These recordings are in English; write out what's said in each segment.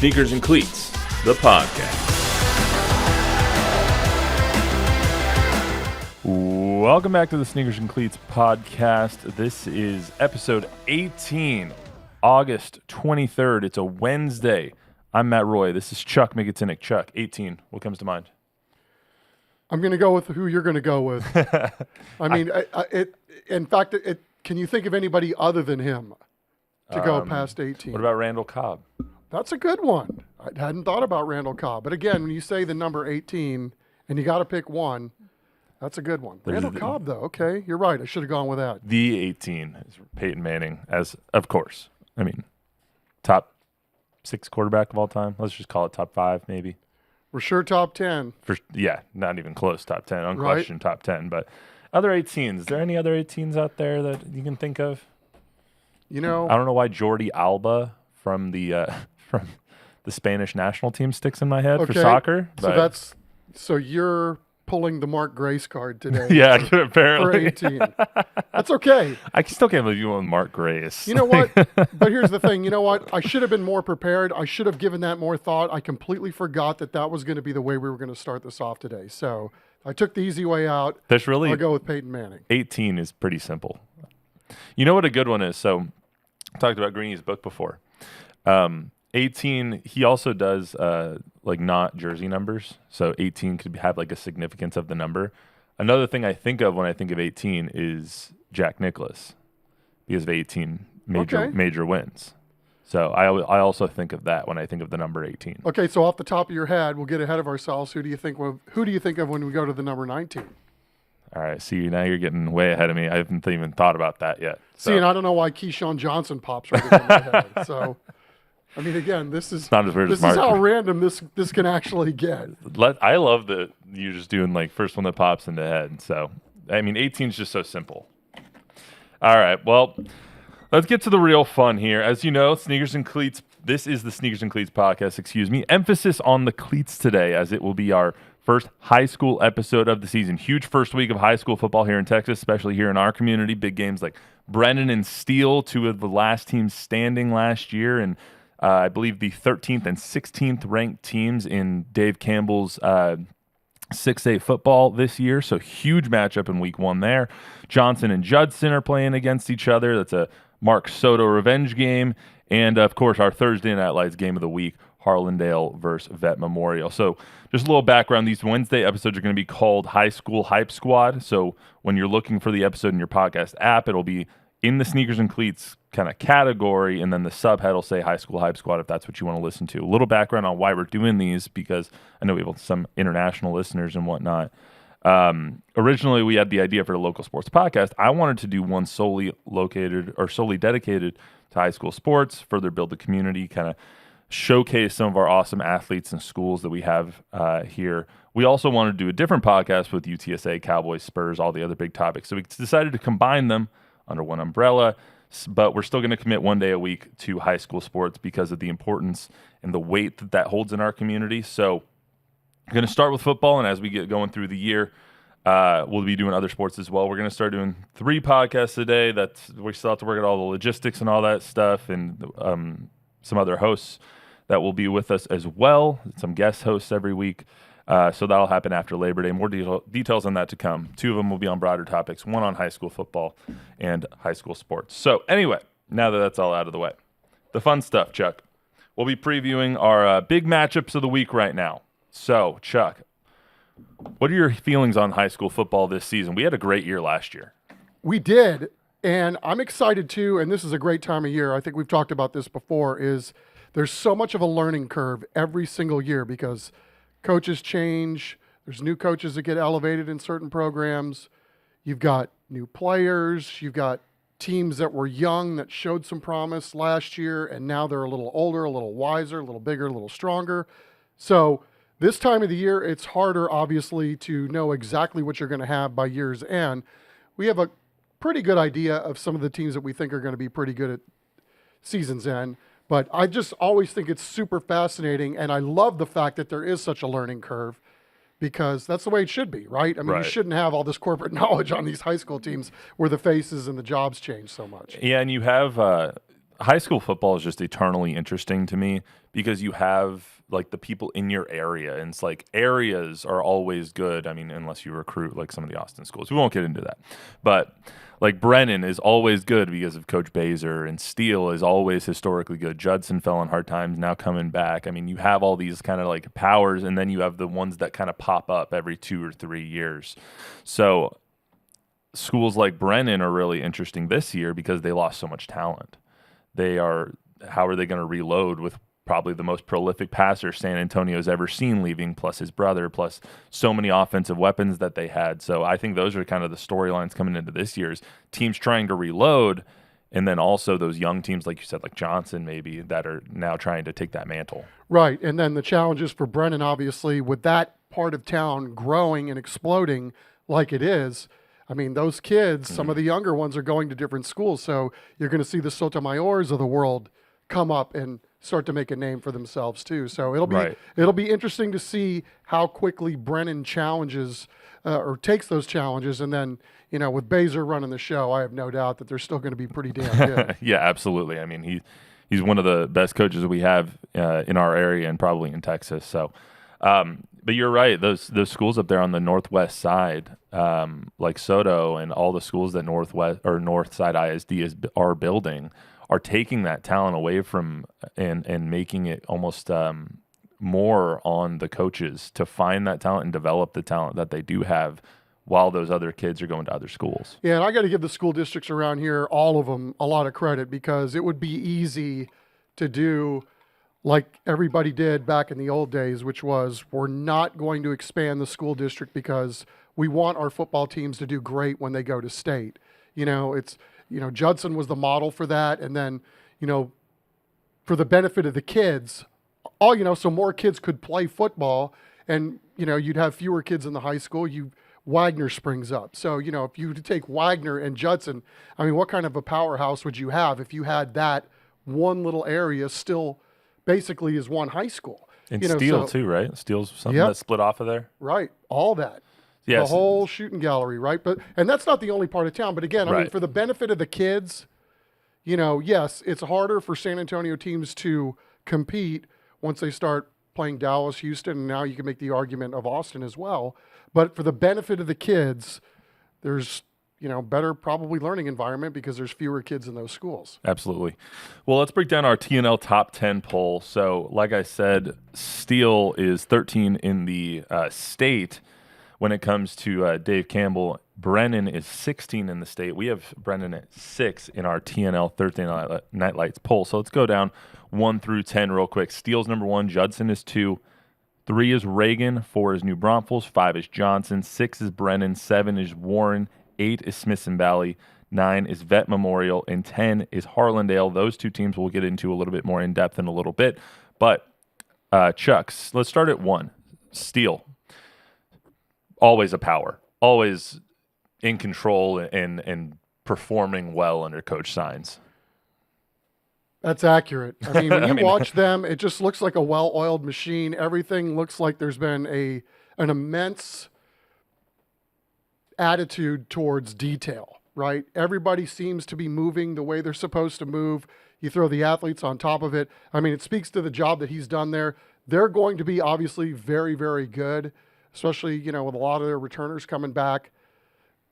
Sneakers and Cleats, the podcast. Welcome back to the Sneakers and Cleats podcast. This is episode 18, August 23rd. It's a Wednesday. I'm Matt Roy. This is Chuck Migatinic. Chuck, 18. What comes to mind? I'm going to go with who you're going to go with. I mean, in fact, can you think of anybody other than him to go past 18? What about Randall Cobb? That's a good one. I hadn't thought about Randall Cobb. But again, when you say the number 18 and you got to pick one, that's a good one. Randall Cobb, though. Okay, you're right. I should have gone with that. The 18 is Peyton Manning, as of course. I mean, top 6 quarterback of all time. Let's just call it top 5, maybe. We're sure top 10. Not even close top 10. Unquestioned top 10. But other 18s. Is there any other 18s out there that you can think of? You know, I don't know why Jordi Alba from the Spanish national team sticks in my head for soccer. So you're pulling the Mark Grace card today. Yeah, apparently. For 18. That's okay. I still can't believe you went with Mark Grace. You know what? But here's the thing. You know what? I should have been more prepared. I should have given that more thought. I completely forgot that was going to be the way we were going to start this off today. So I took the easy way out. I'll go with Peyton Manning. 18 is pretty simple. You know what a good one is? So I talked about Greeny's book before. 18, he also does not jersey numbers. So 18 could have like a significance of the number. Another thing I think of when I think of 18 is Jack Nicklaus because of 18 major wins. So I also think of that when I think of the number 18. Okay, so off the top of your head, we'll get ahead of ourselves. Who do you think of when we go to the number 19? All right, see, now you're getting way ahead of me. I haven't even thought about that yet. So. See, and I don't know why Keyshawn Johnson pops right into my head. So, I mean, again, this is not as weird as Mark. This is how random this can actually get. I love that you're just doing like first one that pops into the head. So, I mean, 18 is just so simple. All right, well, let's get to the real fun here. As you know, Sneakers and Cleats. This is the Sneakers and Cleats podcast. Excuse me. Emphasis on the cleats today, as it will be our first high school episode of the season. Huge first week of high school football here in Texas, especially here in our community. Big games like Brennan and Steele, 2 of the last teams standing last year, and I believe the 13th and 16th ranked teams in Dave Campbell's 6A football this year. So huge matchup in week 1 there. Johnson and Judson are playing against each other. That's a Mark Soto revenge game. And, of course, our Thursday Night Lights game of the week, Harlandale versus Vet Memorial. So just a little background. These Wednesday episodes are going to be called High School Hype Squad. So when you're looking for the episode in your podcast app, it'll be in the Sneakers and Cleats kind of category, and then the subhead will say High School Hype Squad if that's what you want to listen to. A little background on why we're doing these, because I know we have some international listeners and whatnot. Originally, we had the idea for a local sports podcast. I wanted to do one solely dedicated to high school sports, further build the community, kind of showcase some of our awesome athletes and schools that we have here. We also wanted to do a different podcast with UTSA, Cowboys, Spurs, all the other big topics. So we decided to combine them under one umbrella, but we're still going to commit one day a week to high school sports because of the importance and the weight that holds in our community. So we're going to start with football, and as we get going through the year, we'll be doing other sports as well. We're going to start doing 3 podcasts a day. We still have to work at all the logistics and all that stuff, and some other hosts that will be with us as well, some guest hosts every week. So that'll happen after Labor Day. More details on that to come. 2 of them will be on broader topics, 1 on high school football and high school sports. So anyway, now that that's all out of the way, the fun stuff, Chuck. We'll be previewing our big matchups of the week right now. So, Chuck, what are your feelings on high school football this season? We had a great year last year. We did, and I'm excited too, and this is a great time of year. I think we've talked about this before, is there's so much of a learning curve every single year because coaches change. There's new coaches that get elevated in certain programs. You've got new players. You've got teams that were young that showed some promise last year, and now they're a little older, a little wiser, a little bigger, a little stronger. So this time of the year, it's harder, obviously, to know exactly what you're going to have by year's end. We have a pretty good idea of some of the teams that we think are going to be pretty good at season's end. But I just always think it's super fascinating, and I love the fact that there is such a learning curve because that's the way it should be, right? I mean, You shouldn't have all this corporate knowledge on these high school teams where the faces and the jobs change so much. Yeah, and you have high school football is just eternally interesting to me because you have like the people in your area, and it's like areas are always good. I mean, unless you recruit like some of the Austin schools, we won't get into that. But like Brennan is always good because of Coach Baser, and Steele is always historically good. Judson fell on hard times, now coming back. I mean, you have all these kind of like powers, and then you have the ones that kind of pop up every 2 or 3 years. So schools like Brennan are really interesting this year because they lost so much talent. How are they going to reload with probably the most prolific passer San Antonio's ever seen leaving, plus his brother, plus so many offensive weapons that they had. So I think those are kind of the storylines coming into this year's teams trying to reload, and then also those young teams, like you said, like Johnson maybe, that are now trying to take that mantle. Right, and then the challenges for Brennan, obviously, with that part of town growing and exploding like it is. I mean, those kids, some of the younger ones are going to different schools, so you're going to see the Sotomayors of the world come up and start to make a name for themselves too. So it'll be interesting to see how quickly Brennan challenges or takes those challenges, and then with Baser running the show, I have no doubt that they're still going to be pretty damn good. Yeah, absolutely. I mean, he's one of the best coaches we have in our area and probably in Texas. So. But you're right. Those schools up there on the northwest side, like Soto and all the schools that Northwest or Northside ISD are building, are taking that talent away from and making it almost more on the coaches to find that talent and develop the talent that they do have, while those other kids are going to other schools. Yeah, and I got to give the school districts around here, all of them, a lot of credit, because it would be easy to do like everybody did back in the old days, which was, we're not going to expand the school district because we want our football teams to do great when they go to state. Judson was the model for that. And then, for the benefit of the kids, so more kids could play football, and, you'd have fewer kids in the high school. Wagner springs up. So, if you take Wagner and Judson, I mean, what kind of a powerhouse would you have if you had that one little area still basically is one high school? And Steele too, right? Steele's something that split off of there. Right. All that. Yes. The whole shooting gallery, right? And that's not the only part of town. But again, I mean, for the benefit of the kids, yes, it's harder for San Antonio teams to compete once they start playing Dallas, Houston, and now you can make the argument of Austin as well. But for the benefit of the kids, there's better probably learning environment because there's fewer kids in those schools. Absolutely. Well, let's break down our TNL top 10 poll. So like I said, Steele is 13 in the state when it comes to Dave Campbell. Brennan is 16 in the state. We have Brennan at 6 in our TNL Thursday Night Lights poll. So let's go down 1 through 10 real quick. Steele's number 1, Judson is 2, 3 is Reagan, 4 is New Braunfels, 5 is Johnson, 6 is Brennan, 7 is Warren, 8 is Smithson Valley, 9 is Vet Memorial, and 10 is Harlandale. Those two teams we'll get into a little bit more in depth in a little bit. But Chucks, let's start at 1. Steele, always a power, always in control and performing well under Coach Signs. That's accurate. I mean, when you watch them, it just looks like a well-oiled machine. Everything looks like there's been an immense attitude towards detail, right? Everybody seems to be moving the way they're supposed to move. You throw the athletes on top of it. I mean, it speaks to the job that he's done there. They're going to be obviously very, very good, especially, with a lot of their returners coming back.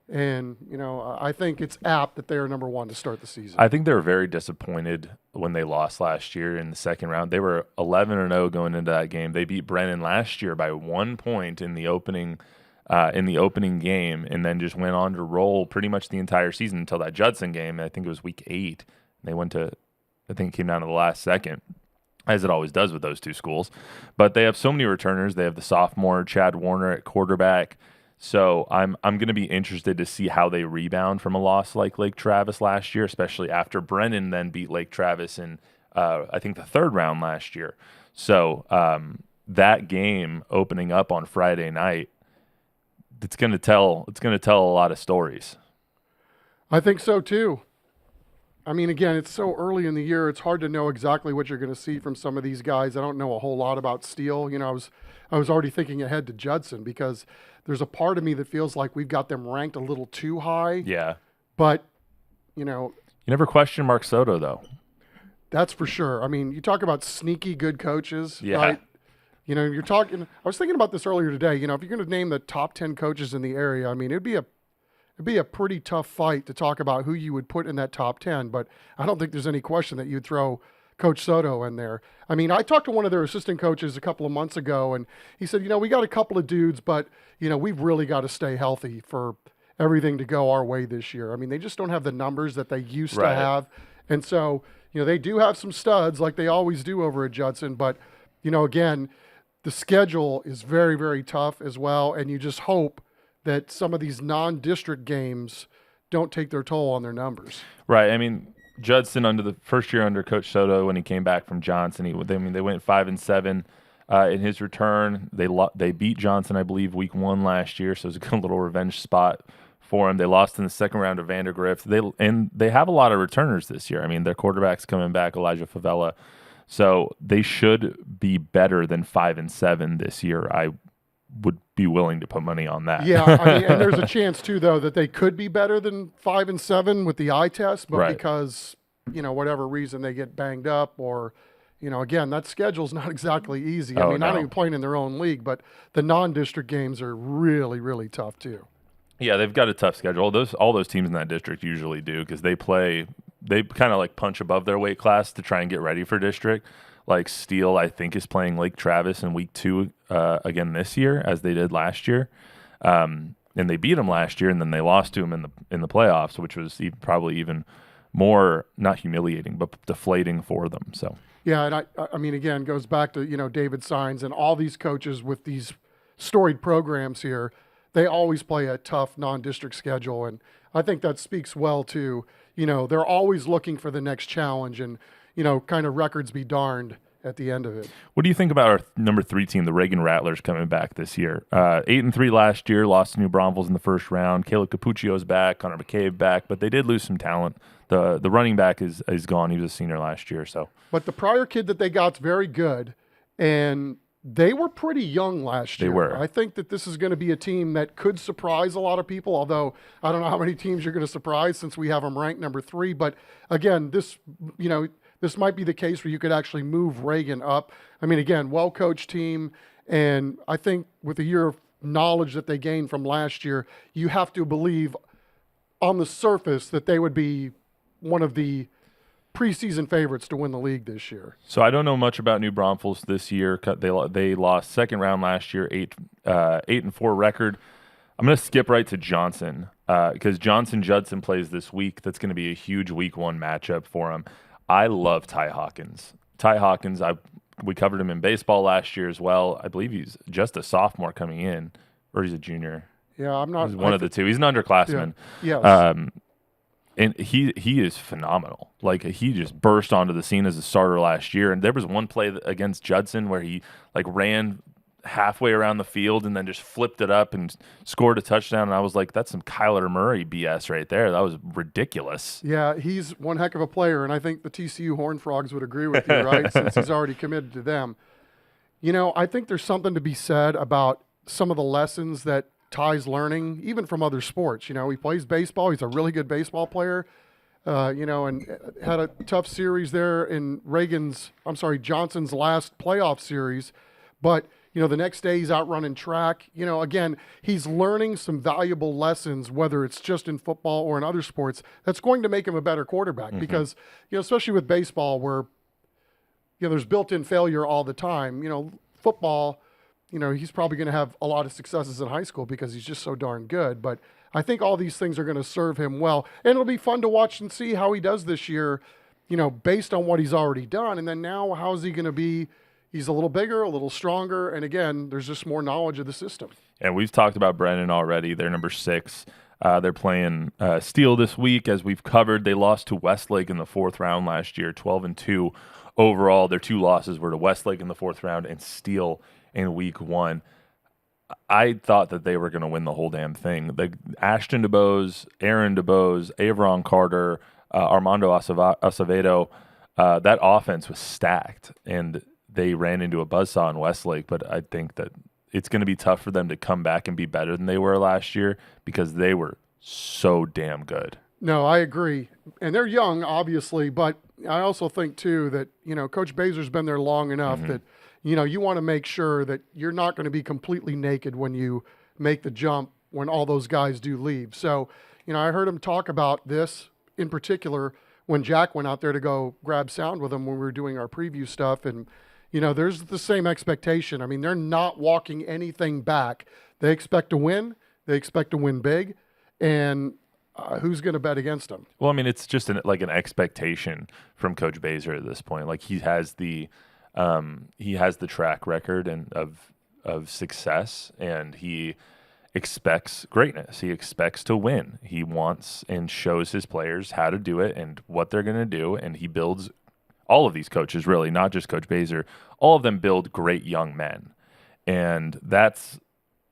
And, I think it's apt that they are number 1 to start the season. I think they were very disappointed when they lost last year in the second round. They were 11-0 going into that game. They beat Brennan last year by 1 point in the opening game, and then just went on to roll pretty much the entire season until that Judson game. I think it was week 8. They went to, I think it came down to the last second, as it always does with those two schools. But they have so many returners. They have the sophomore Chad Warner at quarterback. So I'm going to be interested to see how they rebound from a loss like Lake Travis last year, especially after Brennan then beat Lake Travis in I think the 3rd round last year. So that game opening up on Friday night, it's going to tell a lot of stories. I think so too. I mean, again, it's so early in the year. It's hard to know exactly what you're going to see from some of these guys. I don't know a whole lot about Steele. I was already thinking ahead to Judson because there's a part of me that feels like we've got them ranked a little too high. Yeah. But, You never question Mark Soto, though. That's for sure. I mean, you talk about sneaky good coaches, Yeah. right? You know, you're talking. I was thinking about this earlier today. You know, if you're going to name the top 10 coaches in the area, I mean, it'd be a pretty tough fight to talk about who you would put in that top 10. But I don't think there's any question that you'd throw Coach Soto in there. I mean, I talked to one of their assistant coaches a couple of months ago, and he said, you know, we got a couple of dudes, but you know, we've really got to stay healthy for everything to go our way this year. I mean, they just don't have the numbers that they used to Right. have, and so you know, they do have some studs like they always do over at Judson, but you know, again, the schedule is very, very tough as well, and you just hope that some of these non-district games don't take their toll on their numbers. Right. I mean, Judson under the first year under Coach Soto when he came back from Johnson, they went 5-7 in his return. They beat Johnson, I believe, week 1 last year, so it was a good little revenge spot for him. They lost in the second round to Vandergrift. They have a lot of returners this year. I mean, their quarterback's coming back, Elijah Favela. So they should be better than 5-7 this year. I would be willing to put money on that. Yeah, I mean, and there's a chance too, though, that they could be better than 5-7 with the eye test, but Right. because you know whatever reason they get banged up, or you know, again, that schedule's not exactly easy. I Oh, mean, not no. even playing in their own league, but the non-district games are really, really tough too. Yeah, they've got a tough schedule. All those teams in that district usually do because they kind of like punch above their weight class to try and get ready for district. Like Steele, I think, is playing Lake Travis in week 2 again this year, as they did last year. And they beat them last year, and then they lost to them in the playoffs, which was probably even more, not humiliating, but deflating for them. So Yeah, and I mean, again, goes back to, you know, David Sines and all these coaches with these storied programs here. They always play a tough non-district schedule, and I think that speaks well to, you know, they're always looking for the next challenge, and, you know, kind of records be darned at the end of it. what do you think about our number 3 team, the Reagan Rattlers, coming back this year? 8-3 last year, lost to New Braunfels in the first round. Caleb Capuccio's back, Connor McCabe back, but they did lose some talent. The running back is gone. He was a senior last year, so But the prior kid that they got's very good, and they were pretty young last year. They were. I think that this is going to be a team that could surprise a lot of people, although I don't know how many teams you're going to surprise since we have them ranked number 3. But again, this might be the case where you could actually move Reagan up. I mean, again, well-coached team, and I think with the year of knowledge that they gained from last year, you have to believe on the surface that they would be one of the preseason favorites to win the league this year. So I don't know much about New Braunfels this year. They lost second round last year, 8-4 record. I'm going to skip right to Johnson because Judson plays this week. That's going to be a huge week 1 matchup for him. I love Ty Hawkins. We covered him in baseball last year as well. I believe he's just a sophomore coming in, or he's a junior. Yeah, I'm not. He's one of the two. He's an underclassman. Yeah. Yes. And he is phenomenal. Like, he just burst onto the scene as a starter last year. And there was one play against Judson where he like ran halfway around the field and then just flipped it up and scored a touchdown. And I was like, that's some Kyler Murray BS right there. That was ridiculous. Yeah, he's one heck of a player, and I think the TCU Horned Frogs would agree with you, right? Since he's already committed to them. You know, I think there's something to be said about some of the lessons that Ty's learning, even from other sports. You know, he plays baseball. He's a really good baseball player, you know, and had a tough series there in Johnson's last playoff series. But, you know, the next day he's out running track. You know, again, he's learning some valuable lessons, whether it's just in football or in other sports, that's going to make him a better quarterback. Because, you know, especially with baseball where, you know, there's built-in failure all the time. You know, football, you know, he's probably going to have a lot of successes in high school because he's just so darn good. But I think all these things are going to serve him well. And it'll be fun to watch and see how he does this year, you know, based on what he's already done. And then now, how's he going to be? He's a little bigger, a little stronger. And again, there's just more knowledge of the system. And we've talked about Brennan already. They're number 6. They're playing Steele this week, as we've covered. They lost to Westlake in the 4th round last year, 12-2 overall. Their 2 losses were to Westlake in the 4th round and Steele in week 1. I thought that they were going to win the whole damn thing. Ashton DeBose, Aaron DeBose, Avron Carter, Armando Acevedo, that offense was stacked, and they ran into a buzzsaw in Westlake. But I think that it's going to be tough for them to come back and be better than they were last year because they were so damn good. No, I agree. And they're young, obviously, but I also think too that, Coach Bazer's been there long enough that, you want to make sure that you're not going to be completely naked when you make the jump when all those guys do leave. So, I heard him talk about this in particular when Jack went out there to go grab sound with him when we were doing our preview stuff. And, there's the same expectation. I mean, they're not walking anything back. They expect to win. They expect to win big. And who's going to bet against them? Well, I mean, it's just an expectation from Coach Bazer at this point. Like he has the track record and of success, and he expects greatness. He expects to win. He wants and shows his players how to do it and what they're going to do, and he builds all of these coaches, really, not just Coach Bazer. All of them build great young men, and that's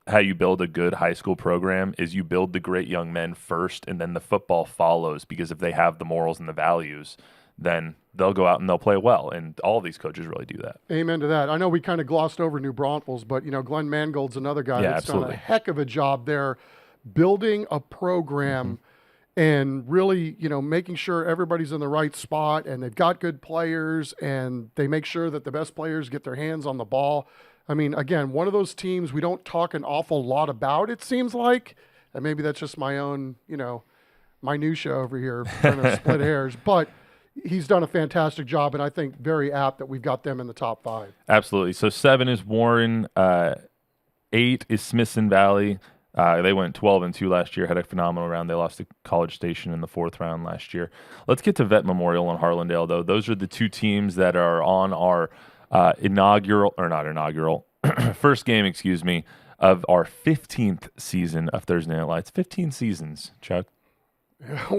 how you build a good high school program. Is you build the great young men first, and then the football follows, because if they have the morals and the values, then they'll go out and they'll play well. And all of these coaches really do that. Amen to that. I know we kind of glossed over New Braunfels, but, Glenn Mangold's another guy that's done a heck of a job there building a program and really, making sure everybody's in the right spot and they've got good players and they make sure that the best players get their hands on the ball. I mean, again, one of those teams we don't talk an awful lot about, it seems like. And maybe that's just my own, minutia over here trying to split hairs. But he's done a fantastic job, and I think very apt that we've got them in the top 5. Absolutely. So 7 is Warren. 8 is Smithson Valley. They went 12-2 last year, had a phenomenal round. They lost to College Station in the 4th round last year. Let's get to Vet Memorial and Harlandale, though. Those are the 2 teams that are on our first game, of our 15th season of Thursday Night Lights. 15 seasons, Chuck.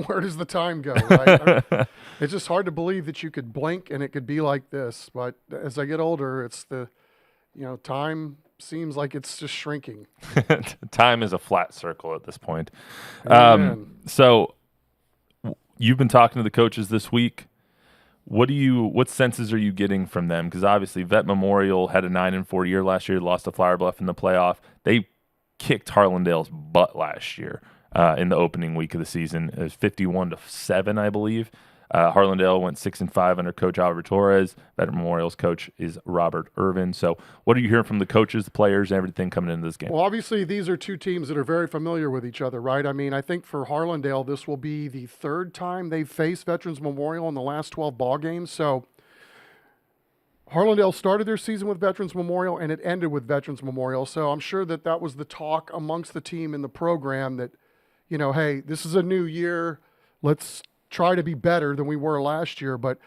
Where does the time go, right? It's just hard to believe that you could blink and it could be like this. But as I get older, it's time seems like it's just shrinking. Time is a flat circle at this point. So you've been talking to the coaches this week. What senses are you getting from them? Because obviously Vet Memorial had a 9-4 year last year, lost to Flower Bluff in the playoff. They kicked Harlandale's butt last year in the opening week of the season. It was 51-7, I believe. Harlandale went 6-5 under Coach Oliver Torres. Vet Memorial's coach is Robert Irvin. So what are you hearing from the coaches, the players, and everything coming into this game? Well, obviously, these are 2 teams that are very familiar with each other, right? I mean, I think for Harlandale, this will be the 3rd time they've faced Veterans Memorial in the last 12 ball games. So Harlandale started their season with Veterans Memorial, and it ended with Veterans Memorial. So I'm sure that was the talk amongst the team in the program that, hey, this is a new year. Let's try to be better than we were last year. But,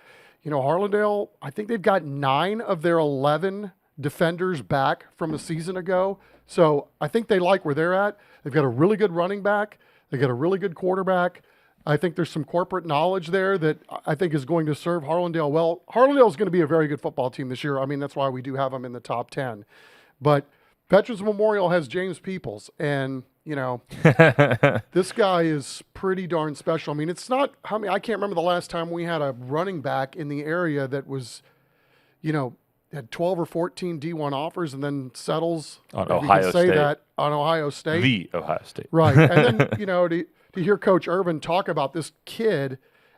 Harlandale, I think they've got 9 of their 11 defenders back from a season ago. So I think they like where they're at. They've got a really good running back. They've got a really good quarterback. I think there's some corporate knowledge there that I think is going to serve Harlandale well. Harlandale is going to be a very good football team this year. I mean, that's why we do have them in the top 10. But Veterans Memorial has James Peoples, and this guy is pretty darn special. I mean, it's not, I can't remember the last time we had a running back in the area that was, had 12 or 14 D1 offers and then settles on Ohio State. On Ohio State. The Ohio State. Right. And then, to hear Coach Irvin talk about this kid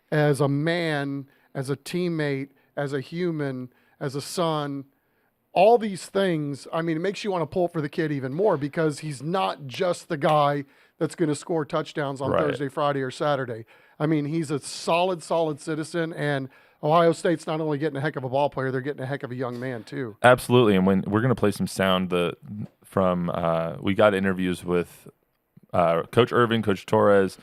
as a man, as a teammate, as a human, as a son, all these things, I mean, it makes you want to pull for the kid even more because he's not just the guy that's going to score touchdowns on Thursday, Friday, or Saturday. I mean, he's a solid citizen, and Ohio State's not only getting a heck of a ball player, they're getting a heck of a young man too. Absolutely, and when we're going to play some sound from we got interviews with Coach Irvin, Coach Torres,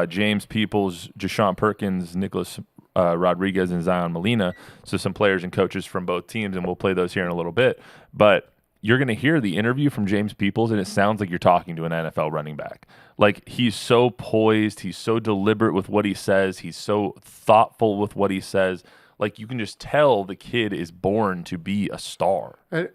James Peoples, Jashawn Perkins, Nicholas Rodriguez, and Zion Molina. So some players and coaches from both teams, and we'll play those here in a little bit. But you're going to hear the interview from James Peoples, and it sounds like you're talking to an NFL running back. Like, he's so poised. He's so deliberate with what he says. He's so thoughtful with what he says. Like, you can just tell the kid is born to be a star. And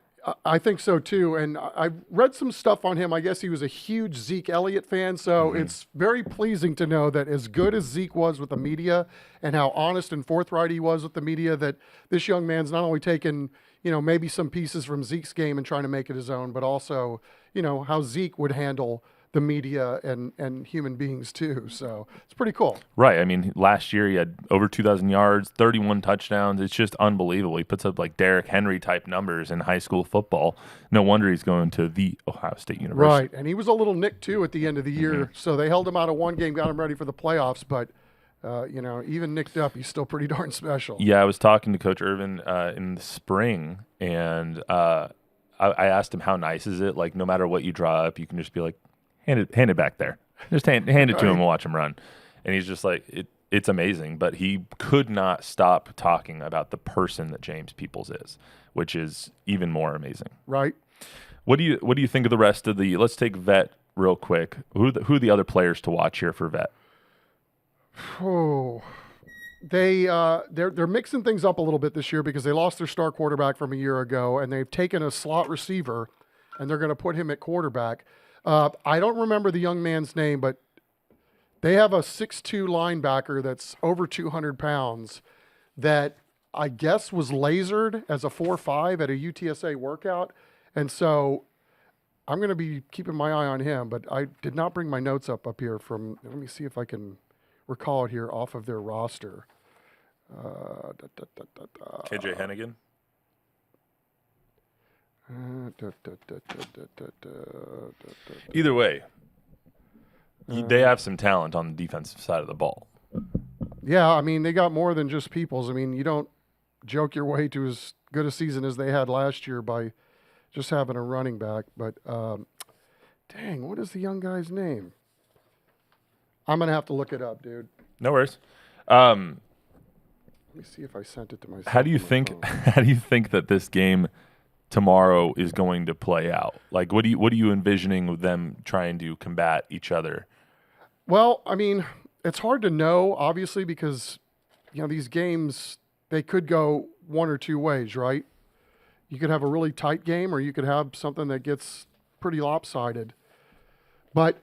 I think so, too. And I read some stuff on him. I guess he was a huge Zeke Elliott fan. So it's very pleasing to know that as good as Zeke was with the media and how honest and forthright he was with the media, that this young man's not only taken, maybe some pieces from Zeke's game and trying to make it his own, but also, how Zeke would handle the media and human beings too. So it's pretty cool. Right. I mean, last year he had over 2,000 yards, 31 touchdowns. It's just unbelievable. He puts up like Derrick Henry type numbers in high school football. No wonder he's going to the Ohio State University. Right. And he was a little nicked too at the end of the year. So they held him out of one game, got him ready for the playoffs. But, even nicked up, he's still pretty darn special. Yeah, I was talking to Coach Irvin in the spring, and I asked him how nice is it? Like, no matter what you draw up, you can just be like, hand it back there. Just hand it to him and watch him run. And he's just like, it's amazing. But he could not stop talking about the person that James Peoples is, which is even more amazing. Right. What do you think of the rest of the? Let's take Vet real quick. Who are the other players to watch here for Vet? Oh, they're mixing things up a little bit this year because they lost their star quarterback from a year ago, and they've taken a slot receiver, and they're going to put him at quarterback. I don't remember the young man's name, but they have a 6'2" linebacker that's over 200 pounds that I guess was lasered as a 4.5 at a UTSA workout. And so I'm going to be keeping my eye on him, but I did not bring my notes up here from, let me see if I can recall it here off of their roster. KJ Hennigan? Either way, they have some talent on the defensive side of the ball. Yeah, I mean, they got more than just Peoples. I mean, you don't joke your way to as good a season as they had last year by just having a running back. But, dang, what is the young guy's name? I'm going to have to look it up, dude. No worries. Let me see if I sent it to myself. How do you think that this game tomorrow is going to play out? Like, what are you envisioning with them trying to combat each other? Well, I mean, it's hard to know, obviously, because these games, they could go one or two ways, right? You could have a really tight game, or you could have something that gets pretty lopsided. But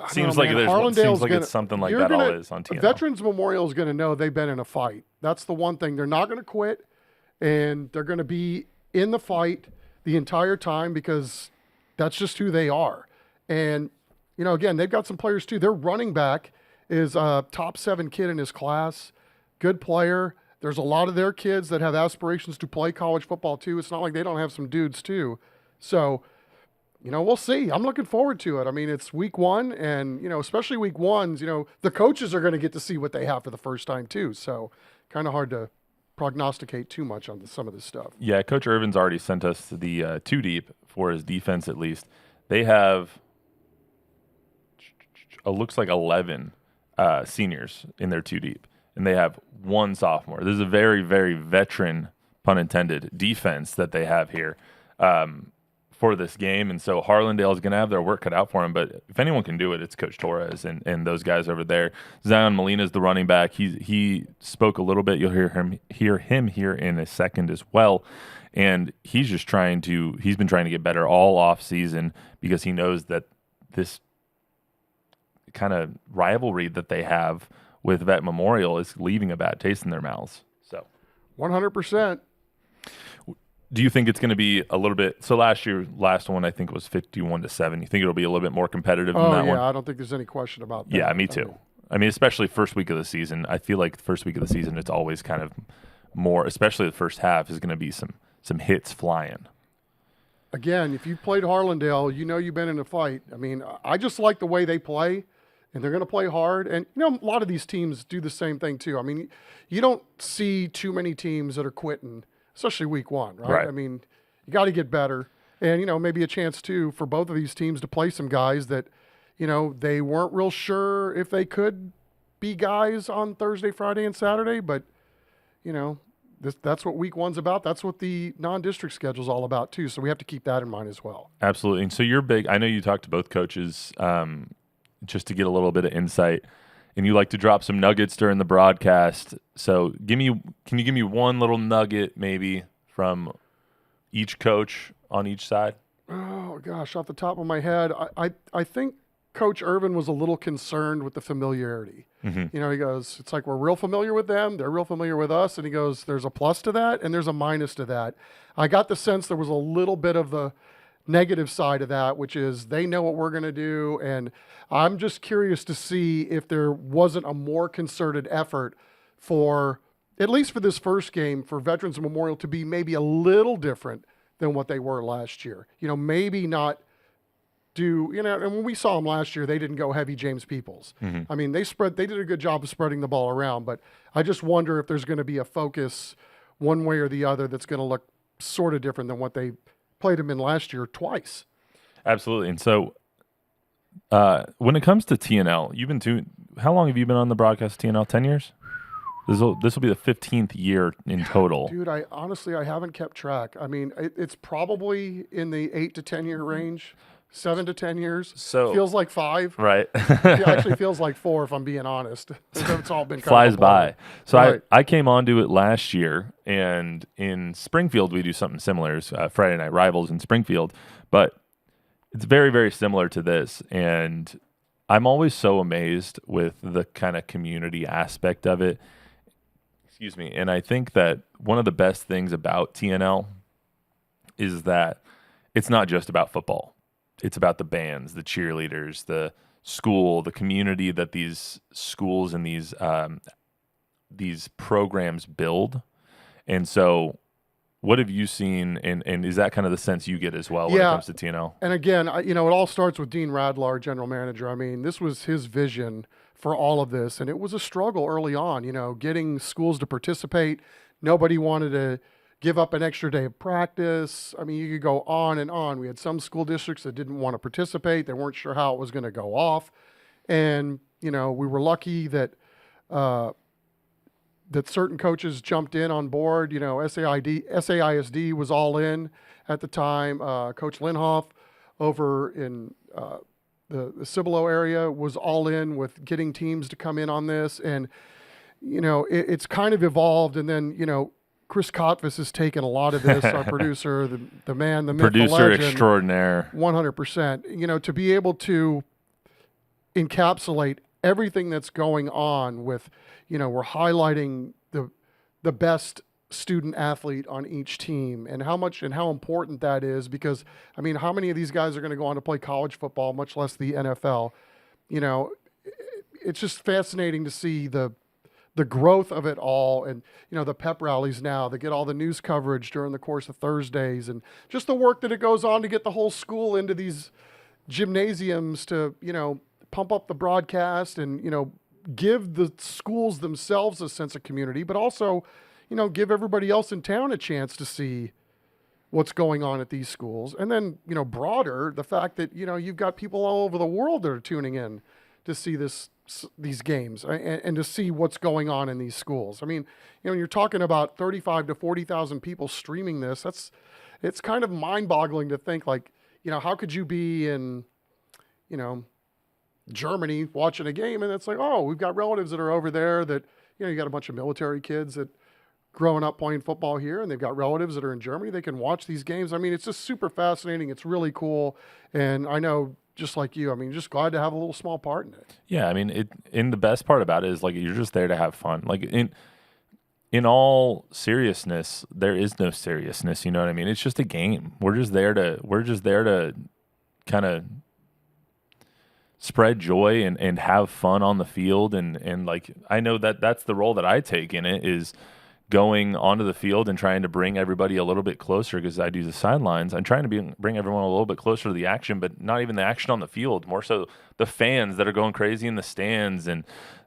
seems like it's something like that always on TNL. Veterans Memorial is going to know they've been in a fight. That's the one thing. They're not going to quit, and they're going to be in the fight the entire time because that's just who they are. And, again, they've got some players too. Their running back is a top 7 kid in his class, good player. There's a lot of their kids that have aspirations to play college football too. It's not like they don't have some dudes too. So, we'll see. I'm looking forward to it. I mean, it's week 1, and, especially week 1s, the coaches are going to get to see what they have for the first time too. So kind of hard to prognosticate too much on some of this stuff. Yeah, Coach Irvin's already sent us the 2 deep for his defense at least. They have, looks like 11 seniors in their 2 deep, and they have 1 sophomore. This is a very, very veteran, pun intended, defense that they have here for this game. And so Harlandale is going to have their work cut out for him. But if anyone can do it, it's Coach Torres and those guys over there. Zion Molina is the running back. He spoke a little bit. You'll hear him here in a second as well. And he's been trying to get better all off season because he knows that this kind of rivalry that they have with Vet Memorial is leaving a bad taste in their mouths. So 100%. Do you think it's going to be a little bit? So last one I think was 51-7. You think it'll be a little bit more competitive than that one? I don't think there's any question about that. Yeah, me too. I mean, especially first week of the season. I feel like the first week of the season, it's always kind of more, especially the first half, is going to be some hits flying. Again, if you've played Harlandale, you've been in a fight. I mean, I just like the way they play, and they're going to play hard. And, a lot of these teams do the same thing too. I mean, you don't see too many teams that are quitting, especially week 1, right? I mean, you got to get better. And, maybe a chance too for both of these teams to play some guys that, they weren't real sure if they could be guys on Thursday, Friday, and Saturday. But, that's what week 1's about. That's what the non-district schedule is all about too. So we have to keep that in mind as well. Absolutely. And so you're big. I know you talked to both coaches just to get a little bit of insight. And you like to drop some nuggets during the broadcast. So can you give me one little nugget maybe from each coach on each side? Oh, gosh, off the top of my head, I think Coach Irvin was a little concerned with the familiarity. Mm-hmm. He goes, it's like we're real familiar with them. They're real familiar with us. And he goes, there's a plus to that and there's a minus to that. I got the sense there was a little bit of the, negative side of that, which is they know what we're going to do. And I'm just curious to see if there wasn't a more concerted effort for, at least for this first game, for Veterans Memorial to be maybe a little different than what they were last year. Maybe not do, and when we saw them last year, they didn't go heavy James Peoples. I mean, they did a good job of spreading the ball around, but I just wonder if there's going to be a focus one way or the other that's going to look sort of different than what they played them in last year twice. Absolutely. And so when it comes to TNL, how long have you been on the broadcast TNL? 10 years? This will be the 15th year in total. Dude, I haven't kept track. I mean, it's probably in the 8 to 10 year range. 7 to 10 years. So feels like 5. Right. It actually feels like 4 if I'm being honest. It's all been flies by. So right. I came onto it last year, and in Springfield we do something similar. It's Friday Night Rivals in Springfield, but it's very, very similar to this. And I'm always so amazed with the kind of community aspect of it. Excuse me. And I think that one of the best things about TNL is that it's not just about football. It's about the bands, the cheerleaders, the school, the community that these schools and these programs build. And so what have you seen, and is that kind of the sense you get as well when it comes to TNL? And again, it all starts with Dean Radlar, general manager. I mean, this was his vision for all of this, and it was a struggle early on, getting schools to participate. Nobody wanted to give up an extra day of practice. I mean, you could go on and on. We had some school districts that didn't want to participate. They weren't sure how it was going to go off. And, we were lucky that certain coaches jumped in on board. SAISD was all in at the time. Coach Linhoff over in the Cibolo area was all in with getting teams to come in on this. And, it's kind of evolved. And then, Chris Kotvis has taken a lot of this, our producer, the man, the myth, producer the legend, extraordinaire. 100%. To be able to encapsulate everything that's going on with, we're highlighting the best student athlete on each team and how important that is, because, I mean, how many of these guys are going to go on to play college football, much less the NFL? It's just fascinating to see the growth of it all, and the pep rallies now that get all the news coverage during the course of Thursdays, and just the work that it goes on to get the whole school into these gymnasiums to pump up the broadcast and give the schools themselves a sense of community, but also give everybody else in town a chance to see what's going on at these schools. And then broader, the fact that you've got people all over the world that are tuning in to see these games and to see what's going on in these schools. I mean, when you're talking about 35 to 40,000 people streaming this, it's kind of mind-boggling to think, like, how could you be in, Germany watching a game, and it's like, oh, we've got relatives that are over there that, you got a bunch of military kids that growing up playing football here, and they've got relatives that are in Germany. They can watch these games. I mean, it's just super fascinating. It's really cool. And I know, just like you, I mean, just glad to have a little small part in it. Yeah, I mean, the best part about it is, like, you're just there to have fun. Like, in all seriousness, there is no seriousness. You know what I mean? It's just a game. We're just there to kind of spread joy and have fun on the field. And like, I know that's the role that I take in it, is going onto the field and trying to bring everybody a little bit closer, because I do the sidelines. I'm trying to bring everyone a little bit closer to the action, but not even the action on the field, more so the fans that are going crazy in the stands. And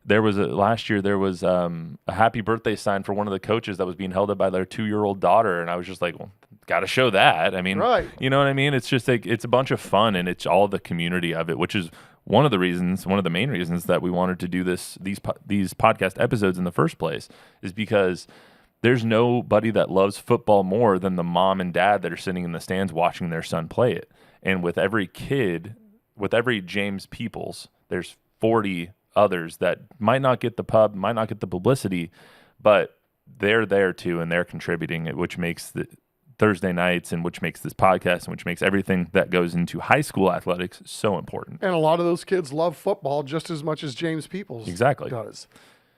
last year there was a happy birthday sign for one of the coaches that was being held up by their 2-year-old daughter. And I was just like, well, got to show that. I mean, right. You know what I mean? It's just like, it's a bunch of fun, and it's all the community of it, which is one of the main reasons that we wanted to do these podcast episodes in the first place, is because there's nobody that loves football more than the mom and dad that are sitting in the stands watching their son play it. And with every kid, with every James Peoples, there's 40 others that might not get the pub, might not get the publicity, but they're there too, and they're contributing, which makes the Thursday nights, and which makes this podcast, and which makes everything that goes into high school athletics so important. And a lot of those kids love football just as much as James Peoples does.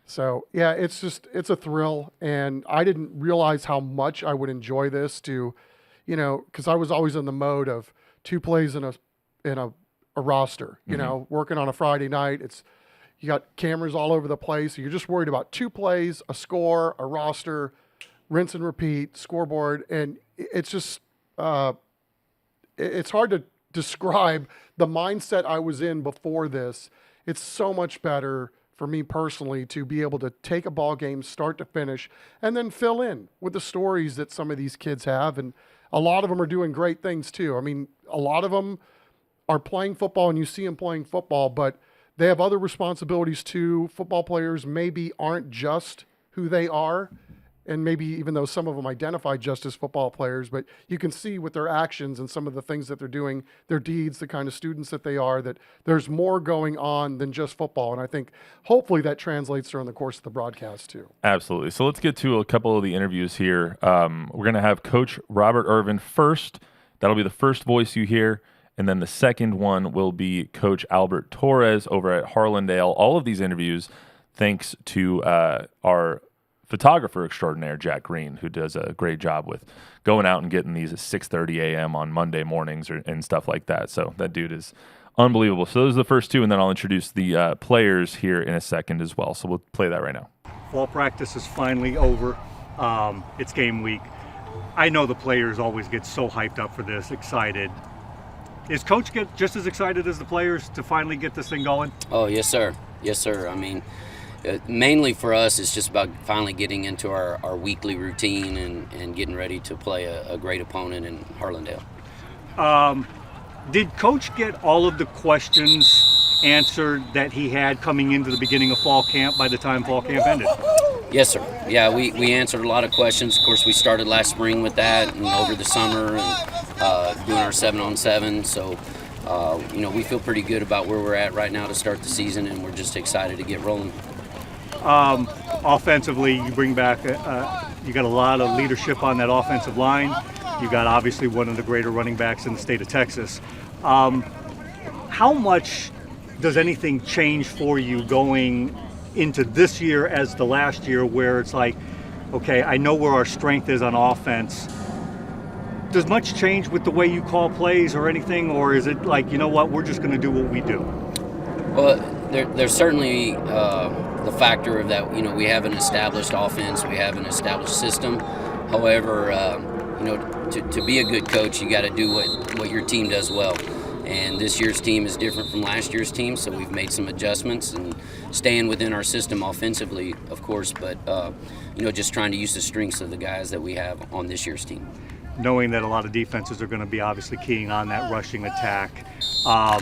So, yeah, it's a thrill. And I didn't realize how much I would enjoy this because I was always in the mode of 2 plays in a roster. You know, working on a Friday night, you got cameras all over the place. You're just worried about 2 plays, a score, a roster, rinse and repeat, scoreboard, and it's just it's hard to describe the mindset I was in before this. It's so much better for me personally to be able to take a ball game start to finish and then fill in with the stories that some of these kids have. And a lot of them are doing great things too. I mean, a lot of them are playing football and you see them playing football, but they have other responsibilities too. Football players maybe aren't just who they are. And maybe even though some of them identify just as football players, but you can see with their actions and some of the things that they're doing, their deeds, the kind of students that they are, that there's more going on than just football. And I think hopefully that translates during the course of the broadcast too. Absolutely. So let's get to a couple of the interviews here. We're going to have Coach Robert Irvin first. That'll be the first voice you hear. And then the second one will be Coach Albert Torres over at Harlandale. All of these interviews, thanks to our photographer extraordinaire, Jack Green, who does a great job with going out and getting these at 6:30 a.m. on Monday mornings and stuff like that. So that dude is unbelievable. So those are the first 2, and then I'll introduce the players here in a second as well. So we'll play that right now. Fall practice is finally over. It's game week. I know the players always get so hyped up for this, excited. Is Coach get just as excited as the players to finally get this thing going? Oh, yes, sir. Yes, sir. I mean, mainly for us, it's just about finally getting into our weekly routine and getting ready to play a great opponent in Harlandale. Did Coach get all of the questions answered that he had coming into the beginning of fall camp by the time fall camp ended? Yes, sir. Yeah, we answered a lot of questions. Of course, we started last spring with that and over the summer and doing our 7-on-7. So, we feel pretty good about where we're at right now to start the season, and we're just excited to get rolling. Offensively, you bring back, you got a lot of leadership on that offensive line. You got obviously one of the greater running backs in the state of Texas. How much does anything change for you going into this year as the last year, where it's like, okay, I know where our strength is on offense. Does much change with the way you call plays or anything, or is it like, you know what, we're just going to do what we do? Well, there's certainly the factor of that, we have an established offense, we have an established system. However, to be a good coach, you got to do what your team does well. And this year's team is different from last year's team, so we've made some adjustments and staying within our system offensively, of course, but just trying to use the strengths of the guys that we have on this year's team. Knowing that a lot of defenses are going to be obviously keying on that rushing attack, how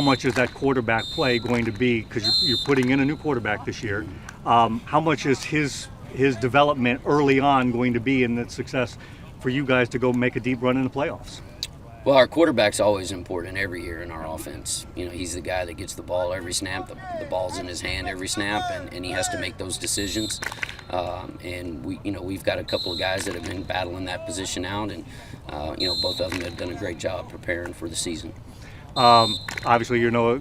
much is that quarterback play going to be? Because you're putting in a new quarterback this year. How much is his development early on going to be in the success for you guys to go make a deep run in the playoffs? Well, our quarterback's always important every year in our offense. He's the guy that gets the ball every snap. The ball's in his hand every snap, and he has to make those decisions. And we've got a couple of guys that have been battling that position out, and both of them have done a great job preparing for the season. Obviously, you're no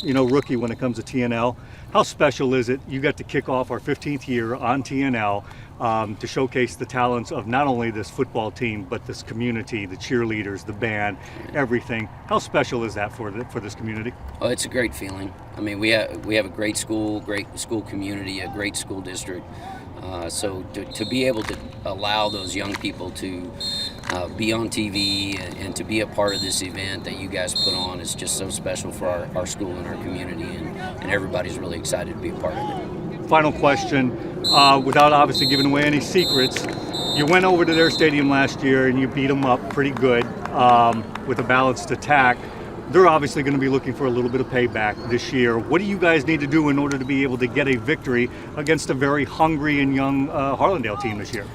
rookie when it comes to TNL. How special is it? You got to kick off our 15th year on TNL. To showcase the talents of not only this football team, but this community, the cheerleaders, the band, everything. How special is that for this community? Oh, it's a great feeling. I mean, we have a great school community, a great school district. So to be able to allow those young people to be on TV and to be a part of this event that you guys put on is just so special for our school and our community, and everybody's really excited to be a part of it. Final question, without obviously giving away any secrets, you went over to their stadium last year and you beat them up pretty good with a balanced attack. They're obviously going to be looking for a little bit of payback this year. What do you guys need to do in order to be able to get a victory against a very hungry and young Harlandale team this year?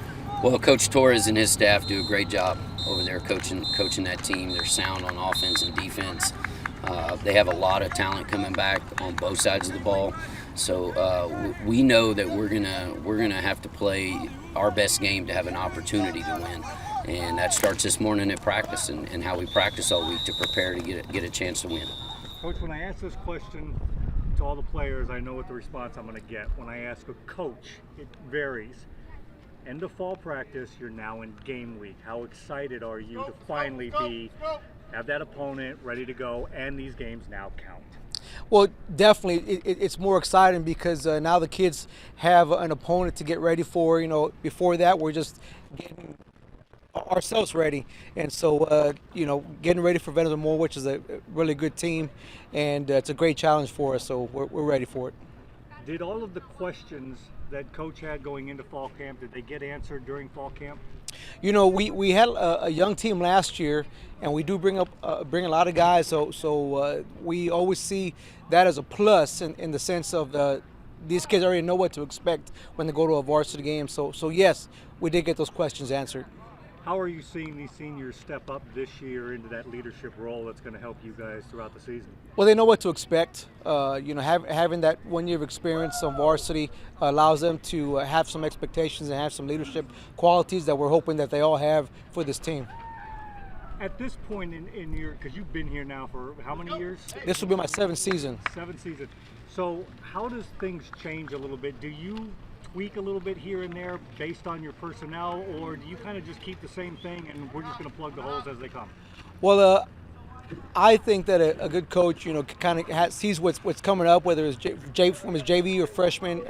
Well, Coach Torres and his staff do a great job over there coaching that team. They're sound on offense and defense. They have a lot of talent coming back on both sides of the ball. So we know that we're gonna have to play our best game to have an opportunity to win, and that starts this morning at practice and how we practice all week to prepare to get a chance to win. Coach, when I ask this question to all the players, I know what the response I'm going to get. When I ask a coach, it varies. End of fall practice, you're now in game week. How excited are you to finally have that opponent ready to go, and these games now count? Well, definitely, it's more exciting because now the kids have an opponent to get ready for. Before that, we're just getting ourselves ready, and so getting ready for Veterans Memorial, which is a really good team, and it's a great challenge for us. So we're ready for it. Did all of the questions that Coach had going into fall camp, did they get answered during fall camp? We had a young team last year, and we do bring a lot of guys. So we always see that as a plus in the sense of these kids already know what to expect when they go to a varsity game. So yes, we did get those questions answered. How are you seeing these seniors step up this year into that leadership role that's going to help you guys throughout the season? Well, they know what to expect. Having that 1 year of experience on varsity allows them to have some expectations and have some leadership qualities that we're hoping that they all have for this team. At this point in your, because you've been here now for how many years? This will be my 7th season. 7th season. So how does things change a little bit? Do you tweak a little bit here and there based on your personnel, or do you kind of just keep the same thing and we're just going to plug the holes as they come? Well, I think that a good coach, kind of sees what's coming up, whether it's from his JV or freshman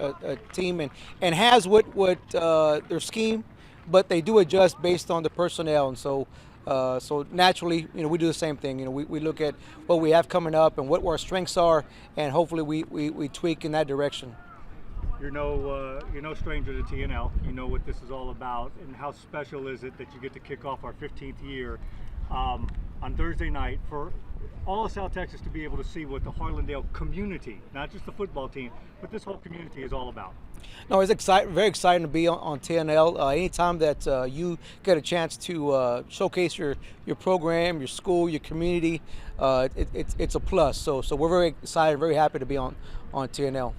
team, and has what their scheme, but they do adjust based on the personnel, and so naturally, we do the same thing. We look at what we have coming up and what our strengths are, and hopefully we tweak in that direction. You're no stranger to TNL. You know what this is all about, and how special is it that you get to kick off our 15th year on Thursday night for all of South Texas to be able to see what the Harlandale community, not just the football team, but this whole community is all about. No, it's very exciting to be on TNL. Anytime that you get a chance to showcase your program, your school, your community, it's a plus. So we're very excited, very happy to be on TNL.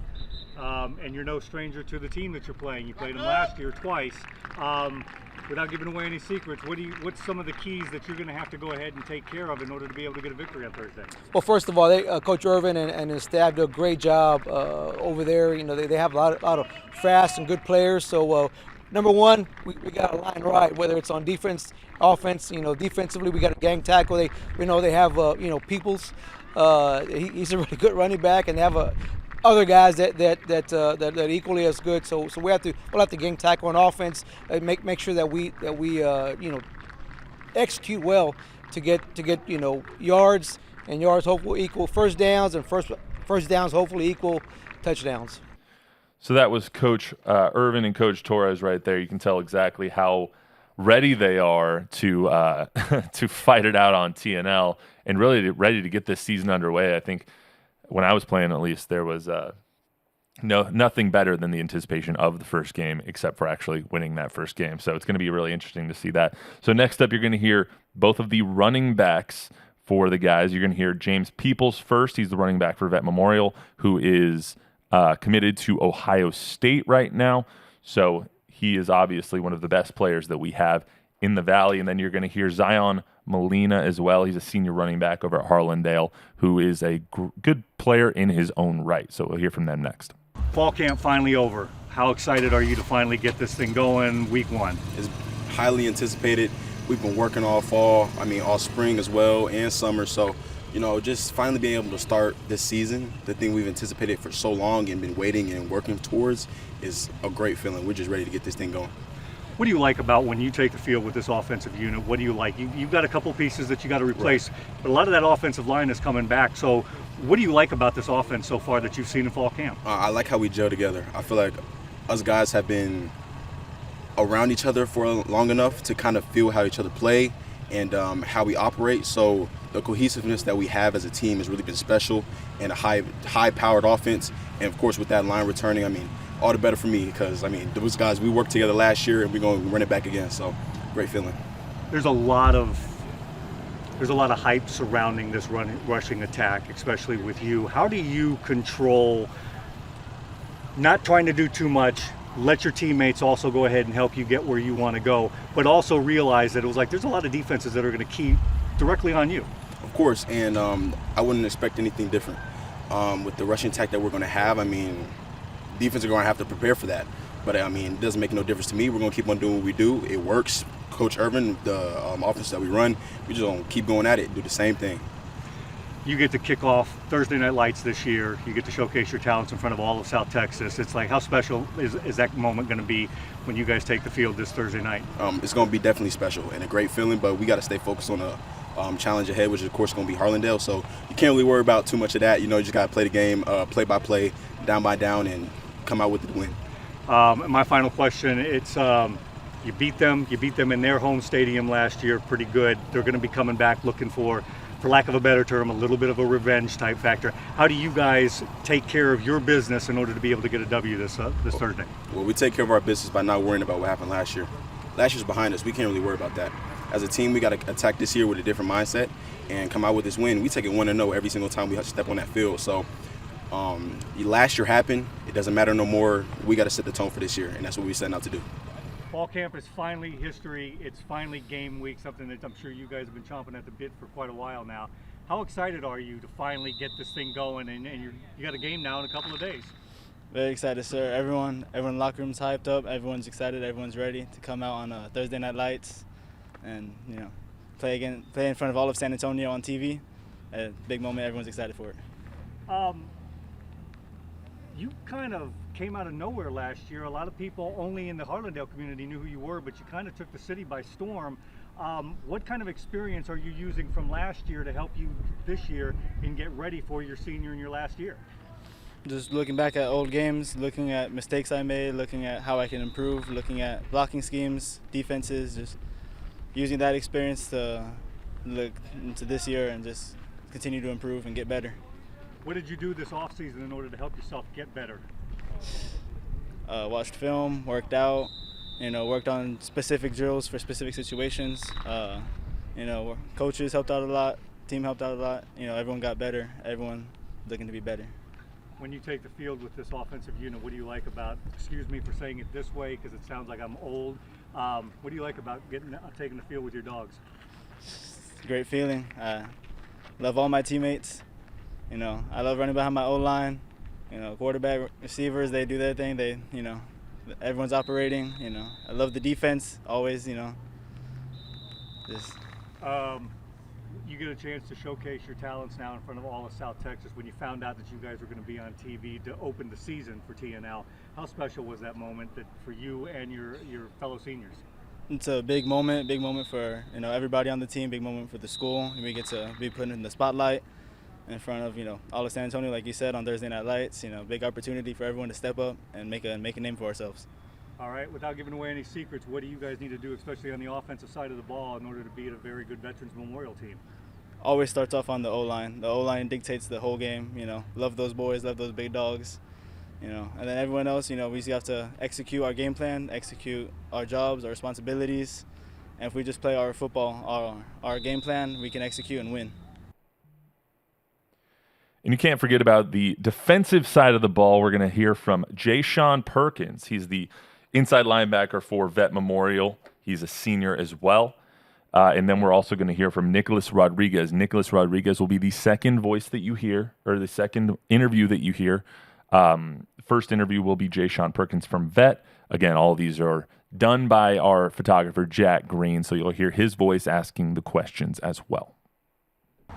And you're no stranger to the team that you're playing. You played them last year twice. Without giving away any secrets, what's some of the keys that you're going to have to go ahead and take care of in order to be able to get a victory on Thursday? Well, first of all, Coach Irvin and his staff do a great job over there. They have a lot of fast and good players. So number one, we got a line right, whether it's on defense, offense. Defensively, we got a gang tackle. They have Peoples. He's a really good running back, and they have other guys that equally as good. So we'll have to gang tackle on offense, make sure that we execute well to get yards, and yards hopefully equal first downs, and first downs hopefully equal touchdowns. So that was Coach Irvin and Coach Torres right there. You can tell exactly how ready they are to to fight it out on TNL, and really ready to get this season underway. I think when I was playing, at least, there was nothing better than the anticipation of the first game, except for actually winning that first game. So it's going to be really interesting to see that. So next up, you're going to hear both of the running backs for the guys. You're going to hear James Peoples first. He's the running back for Vet Memorial, who is committed to Ohio State right now. So he is obviously one of the best players that we have in the Valley. And then you're going to hear Zion Molina as well. He's a senior running back over at Harlandale, who is a good player in his own right. So we'll hear from them next. Fall camp finally over. How excited are you to finally get this thing going week one? It's highly anticipated. We've been working all fall, all spring as well, and summer. So, just finally being able to start this season, the thing we've anticipated for so long and been waiting and working towards, is a great feeling. We're just ready to get this thing going. What do you like about when you take the field with this offensive unit? What do you like? You've got a couple pieces that you got to replace, right, but a lot of that offensive line is coming back. So what do you like about this offense so far that you've seen in fall camp? I like how we gel together. I feel like us guys have been around each other for long enough to kind of feel how each other play and how we operate. So the cohesiveness that we have as a team has really been special, and a high-powered offense. And, of course, with that line returning, all the better for me, because those guys, we worked together last year and we're going to run it back again. So great feeling. There's a lot of hype surrounding this rushing attack, especially with you. How do you control not trying to do too much, let your teammates also go ahead and help you get where you want to go, but also realize that it was like there's a lot of defenses that are going to key directly on you? Of course, and I wouldn't expect anything different. With the rushing attack that we're going to have, defense are going to have to prepare for that. But I mean, it doesn't make no difference to me. We're gonna keep on doing what we do. It works. Coach Irvin, the offense that we run, we just gonna keep going at it, do the same thing. You get to kick off Thursday Night Lights this year. You get to showcase your talents in front of all of South Texas. It's like, how special is that moment going to be when you guys take the field this Thursday night? It's going to be definitely special and a great feeling, but we got to stay focused on the challenge ahead, which is, of course, going to be Harlandale. So you can't really worry about too much of that. You just got to play the game play by play, down by down, and come out with the win. My final question, it's you beat them in their home stadium last year pretty good. They're going to be coming back looking for lack of a better term, a little bit of a revenge type factor. How do you guys take care of your business in order to be able to get a W this Thursday? Well, we take care of our business by not worrying about what happened last year. Last year's behind us. We can't really worry about that. As a team, we got to attack this year with a different mindset and come out with this win. We take it 1-0 every single time we have to step on that field. So last year happened. It doesn't matter no more. We got to set the tone for this year, and that's what we're setting out to do. Fall camp is finally history. It's finally game week, something that I'm sure you guys have been chomping at the bit for quite a while now. How excited are you to finally get this thing going, and you got a game now in a couple of days? Very excited, sir. Everyone in the locker room's hyped up. Everyone's excited. Everyone's ready to come out on Thursday Night Lights and play in front of all of San Antonio on TV. A big moment. Everyone's excited for it. You kind of came out of nowhere last year. A lot of people only in the Harlandale community knew who you were, but you kind of took the city by storm. What kind of experience are you using from last year to help you this year and get ready for your senior and your last year? Just looking back at old games, looking at mistakes I made, looking at how I can improve, looking at blocking schemes, defenses, just using that experience to look into this year and just continue to improve and get better. What did you do this offseason in order to help yourself get better? Watched film, worked out, worked on specific drills for specific situations. Coaches helped out a lot, team helped out a lot. Everyone got better, everyone looking to be better. When you take the field with this offensive unit, what do you like about, excuse me for saying it this way because it sounds like I'm old, what do you like about taking the field with your dogs? Great feeling. Love all my teammates. I love running behind my O-line. Quarterback, receivers, they do their thing. Everyone's operating. I love the defense. Always, just. You get a chance to showcase your talents now in front of all of South Texas. When you found out that you guys were going to be on TV to open the season for TNL, how special was that moment for you and your fellow seniors? It's a big moment for everybody on the team. Big moment for the school. We get to be put in the spotlight in front of all of San Antonio, like you said, on Thursday Night Lights. Big opportunity for everyone to step up and make a name for ourselves. All right, without giving away any secrets, what do you guys need to do, especially on the offensive side of the ball, in order to beat a very good Veterans Memorial team? Always starts off on the O-line. The O-line dictates the whole game. Love those boys, love those big dogs. And then everyone else, we just have to execute our game plan, execute our jobs, our responsibilities. And if we just play our football, our game plan, we can execute and win. And you can't forget about the defensive side of the ball. We're going to hear from Jay-Sean Perkins. He's the inside linebacker for Vet Memorial. He's a senior as well. And then we're also going to hear from Nicholas Rodriguez. Nicholas Rodriguez will be the second voice that you hear, or the second interview that you hear. First interview will be Jay-Sean Perkins from Vet. Again, all of these are done by our photographer, Jack Green, so you'll hear his voice asking the questions as well.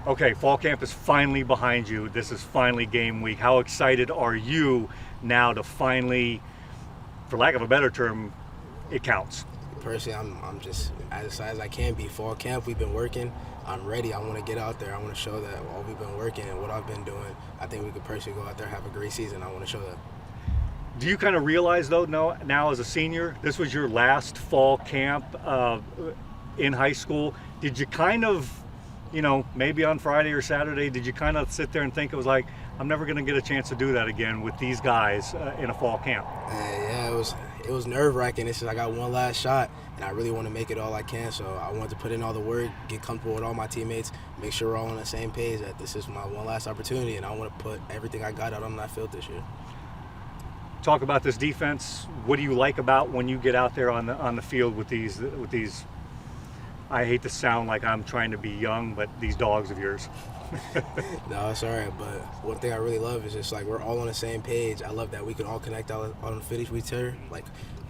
Okay, fall camp is finally behind you. This is finally game week. How excited are you now to finally, for lack of a better term, it counts? Personally, I'm just as excited as I can be. Fall camp, we've been working. I'm ready. I want to get out there. I want to show that all we've been working and what I've been doing. I think we could personally go out there and have a great season. I want to show that. Do you kind of realize, though, now as a senior, this was your last fall camp in high school? Did you kind of, maybe on Friday or Saturday, did you kind of sit there and think it was like, I'm never going to get a chance to do that again with these guys in a fall camp? Yeah, it was nerve-wracking. It's just I got one last shot, and I really want to make it all I can. So I wanted to put in all the work, get comfortable with all my teammates, make sure we're all on the same page that this is my one last opportunity, and I want to put everything I got out on that field this year. Talk about this defense. What do you like about when you get out there on the field with these? I hate to sound like I'm trying to be young, but these dogs of yours. No, it's all right. But one thing I really love is just like we're all on the same page. I love that we can all connect on the footage with each other. Like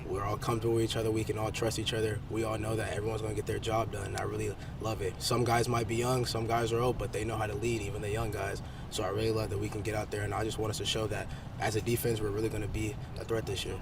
we're all comfortable with each other. We can all trust each other. We all know that everyone's going to get their job done. I really love it. Some guys might be young, some guys are old, but they know how to lead, even the young guys. So I really love that we can get out there, and I just want us to show that as a defense, we're really going to be a threat this year.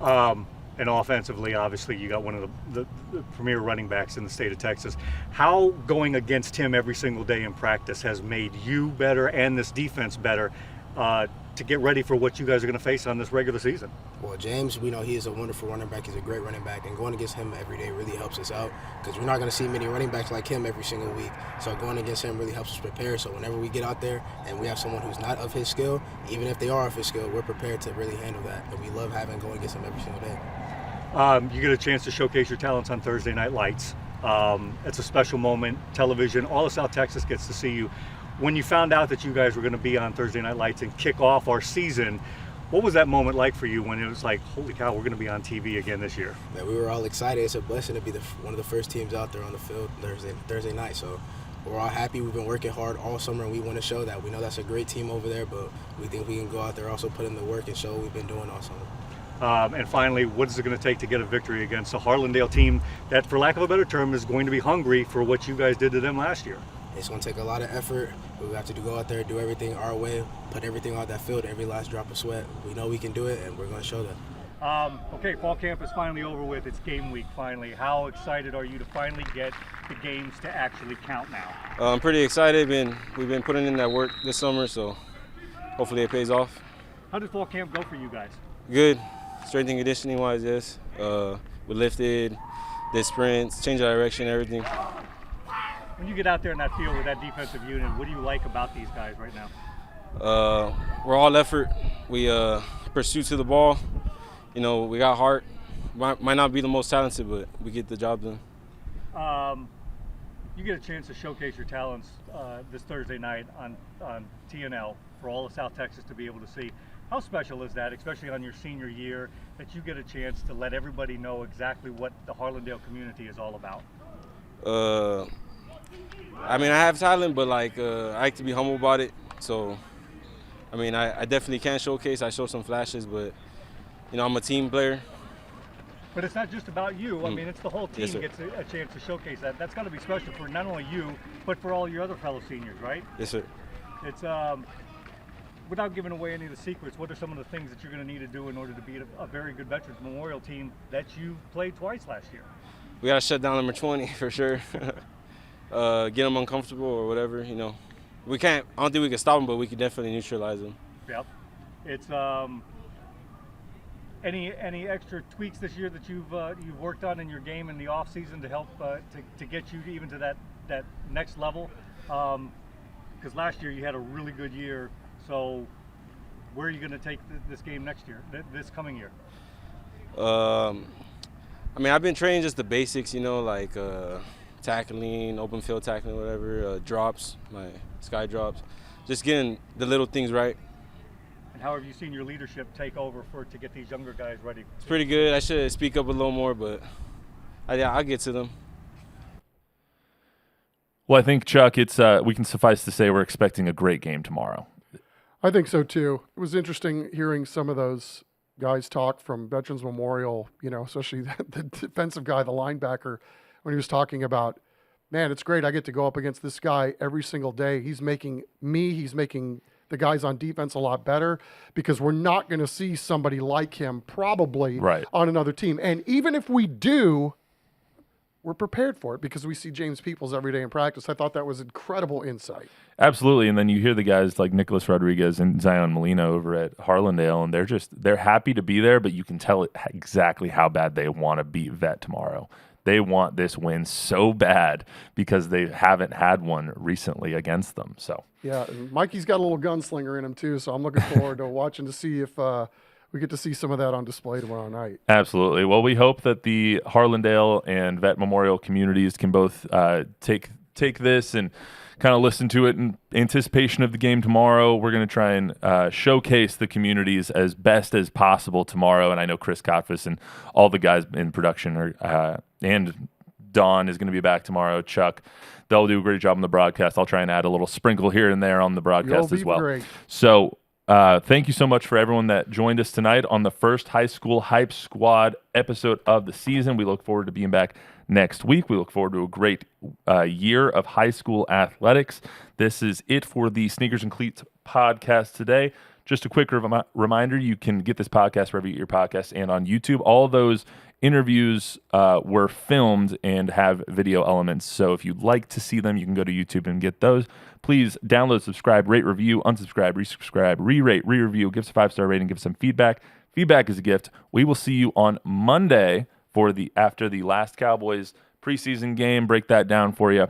And offensively, obviously, you got one of the premier running backs in the state of Texas. How going against him every single day in practice has made you better and this defense better to get ready for what you guys are going to face on this regular season? Well, James, we know he is a wonderful running back. He's a great running back, and going against him every day really helps us out because we're not going to see many running backs like him every single week. So going against him really helps us prepare. So whenever we get out there and we have someone who's not of his skill, even if they are of his skill, we're prepared to really handle that. And we love having going against him every single day. You get a chance to showcase your talents on Thursday Night Lights. It's a special moment. Television, all of South Texas gets to see you. When you found out that you guys were going to be on Thursday Night Lights and kick off our season, what was that moment like for you when it was like, holy cow, we're going to be on TV again this year? Man, we were all excited. It's a blessing to be one of the first teams out there on the field Thursday night. So we're all happy. We've been working hard all summer, and we want to show that. We know that's a great team over there, but we think we can go out there, also put in the work and show what we've been doing all summer. And finally, what is it going to take to get a victory against a Harlandale team that, for lack of a better term, is going to be hungry for what you guys did to them last year? It's going to take a lot of effort. We have to go out there, do everything our way, put everything on that field, every last drop of sweat. We know we can do it, and we're going to show that. Okay, fall camp is finally over with. It's game week finally. How excited are you to finally get the games to actually count now? I'm pretty excited. We've been putting in that work this summer, so hopefully it pays off. How did fall camp go for you guys? Good. Strength and conditioning wise, yes. We lifted, did sprints, change of direction, everything. When you get out there in that field with that defensive unit, what do you like about these guys right now? We're all effort. We pursue to the ball. You know, we got heart. Might not be the most talented, but we get the job done. You get a chance to showcase your talents this Thursday night on TNL for all of South Texas to be able to see. How special is that, especially on your senior year, that you get a chance to let everybody know exactly what the Harlandale community is all about? I mean, I have talent, but I like to be humble about it. So, I mean, I definitely can showcase. I show some flashes, but you know, I'm a team player. But it's not just about you. I mean, it's the whole team Yes, sir. gets a chance to showcase that. That's got to be special for not only you, but for all your other fellow seniors, right? Yes, sir. It's without giving away any of the secrets, what are some of the things that you're going to need to do in order to beat a very good Veterans Memorial team that you played twice last year? We got to shut down number 20 for sure. Get them uncomfortable or whatever, you know. I don't think we can stop them, but we can definitely neutralize them. Yep. It's any extra tweaks this year that you've worked on in your game in the off season to help to get you even to that next level? Because last year you had a really good year. So where are you going to take this game next year, this coming year? I mean, I've been training just the basics, you know, like tackling, open field tackling, whatever, drops, my sky drops, just getting the little things right. And how have you seen your leadership take over to get these younger guys ready? It's pretty good. I should speak up a little more, but I'll get to them. Well, I think, Chuck, it's we can suffice to say we're expecting a great game tomorrow. I think so too. It was interesting hearing some of those guys talk from Veterans Memorial, you know, especially the defensive guy, the linebacker, when he was talking about, man, it's great. I get to go up against this guy every single day. He's making the guys on defense a lot better because we're not going to see somebody like him probably on another team. And even if we do, we're prepared for it because we see James Peoples every day in practice. I thought that was incredible insight. Absolutely. And then you hear the guys like Nicholas Rodriguez and Zion Molina over at Harlandale, and they're happy to be there, but you can tell exactly how bad they want to beat Vet tomorrow. They want this win so bad because they haven't had one recently against them. So yeah, and Mikey's got a little gunslinger in him too, so I'm looking forward to watching to see if we get to see some of that on display tomorrow night. Absolutely. Well, we hope that the Harlandale and Vet Memorial communities can both take this and kind of listen to it in anticipation of the game tomorrow. We're going to try and showcase the communities as best as possible tomorrow. And I know Chris Kotfus and all the guys in production and Dawn is going to be back tomorrow. Chuck, they'll do a great job on the broadcast. I'll try and add a little sprinkle here and there on the broadcast as well. Great. So thank you so much for everyone that joined us tonight on the first High School Hype Squad episode of the season. We look forward to being back next week. We look forward to a great year of high school athletics. This is it for the Sneakers and Cleats podcast today. Just a quick reminder, you can get this podcast wherever you get your podcasts and on YouTube. All those interviews were filmed and have video elements. So if you'd like to see them, you can go to YouTube and get those. Please download, subscribe, rate, review, unsubscribe, resubscribe, re-rate, re-review, give us a 5-star rating, give us some feedback. Feedback is a gift. We will see you on Monday after the last Cowboys preseason game. Break that down for you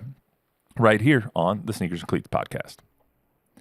right here on the Sneakers and Cleats podcast.